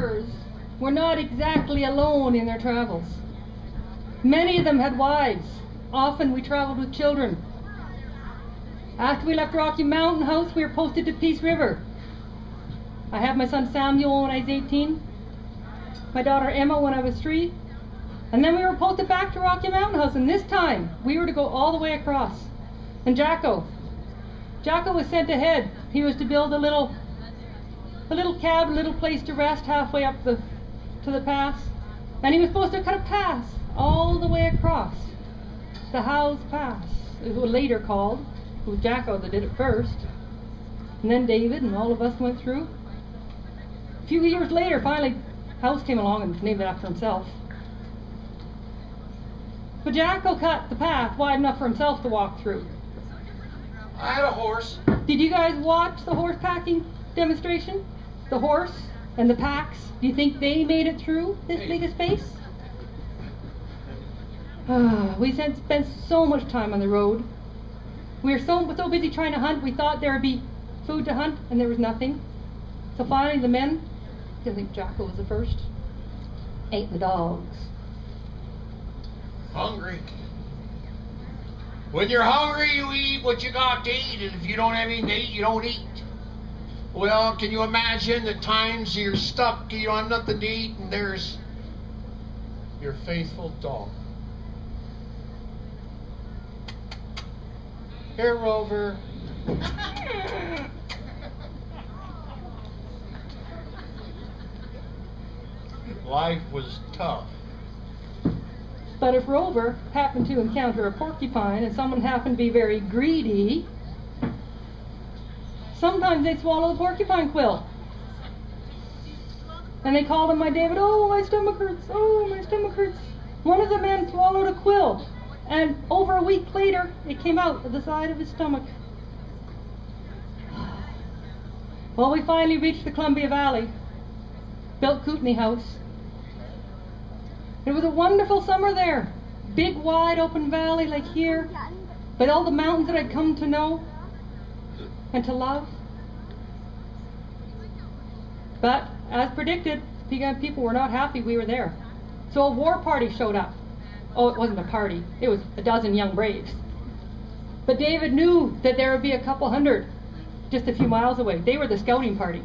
explorers were not exactly alone in their travels. Many of them had wives. Often we traveled with children. After we left Rocky Mountain House, we were posted to Peace River. I had my son Samuel when I was 18, my daughter Emma when I was 3, and then we were posted back to Rocky Mountain House, and this time we were to go all the way across. And Jacco was sent ahead. He was to build a little cabin, a little place to rest halfway up to the pass, and he was supposed to cut a pass all the way across the Howe's Pass. It was later called. It was Jacco that did it first, and then David and all of us went through. A few years later, finally, Howe came along and named it after himself. But Jacco cut the path wide enough for himself to walk through. I had a horse. Did you guys watch the horse packing demonstration? The horse and the packs, do you think they made it through this big a space? We spent so much time on the road. We were so busy trying to hunt, we thought there would be food to hunt, and there was nothing. So finally the men, I think Jacco was the first, ate the dogs. Hungry. When you're hungry, you eat what you got to eat, and if you don't have anything to eat, you don't eat. Well, can you imagine the times you're stuck, you don't have nothing to eat, and there's your faithful dog. Here, Rover. Life was tough. But if Rover happened to encounter a porcupine and someone happened to be very greedy, sometimes they'd swallow the porcupine quill. And they called him, my David, oh, my stomach hurts, oh, my stomach hurts. One of the men swallowed a quill, and over a week later, it came out of the side of his stomach. Well, we finally reached the Columbia Valley, built Kootenay House. It was a wonderful summer there. Big, wide, open valley like here, with all the mountains that I'd come to know and to love. But, as predicted, Peigan people were not happy we were there. So a war party showed up. Oh, it wasn't a party. It was a dozen young braves. But David knew that there would be a couple hundred just a few miles away. They were the scouting party.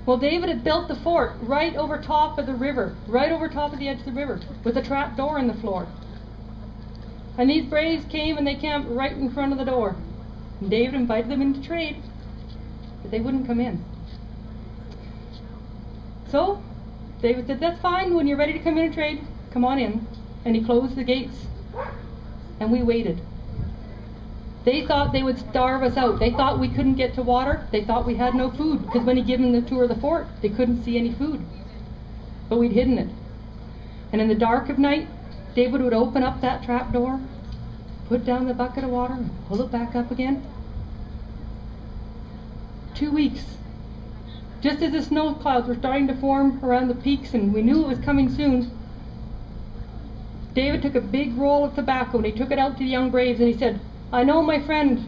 Well, David had built the fort right over top of the river, right over top of the edge of the river, with a trap door in the floor. And these braves came and they camped right in front of the door. And David invited them in to trade, but they wouldn't come in. So David said, that's fine, when you're ready to come in and trade, come on in. And he closed the gates, and we waited. They thought they would starve us out. They thought we couldn't get to water. They thought we had no food, because when he gave them the tour of the fort, they couldn't see any food. But we'd hidden it. And in the dark of night, David would open up that trap door, put down the bucket of water, and pull it back up again. 2 weeks. Just as the snow clouds were starting to form around the peaks and we knew it was coming soon, David took a big roll of tobacco and he took it out to the young braves and he said, I know my friend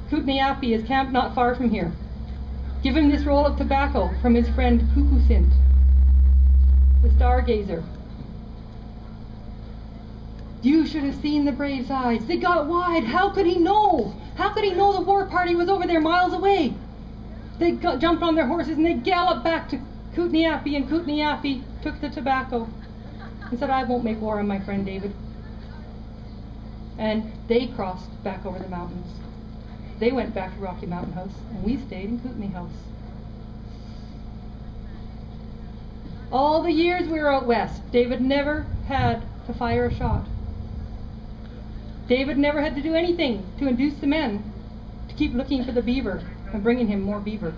Kootenay is camped not far from here. Give him this roll of tobacco from his friend Kookoosint, the stargazer. You should have seen the braves' eyes. They got wide. How could he know? How could he know the war party was over there miles away? They jumped on their horses and they galloped back to Kootenay, and Kootenay took the tobacco and said, I won't make war on my friend David. And they crossed back over the mountains. They went back to Rocky Mountain House, and we stayed in Kootenay House. All the years we were out west, David never had to fire a shot. David never had to do anything to induce the men to keep looking for the beaver and bringing him more beaver.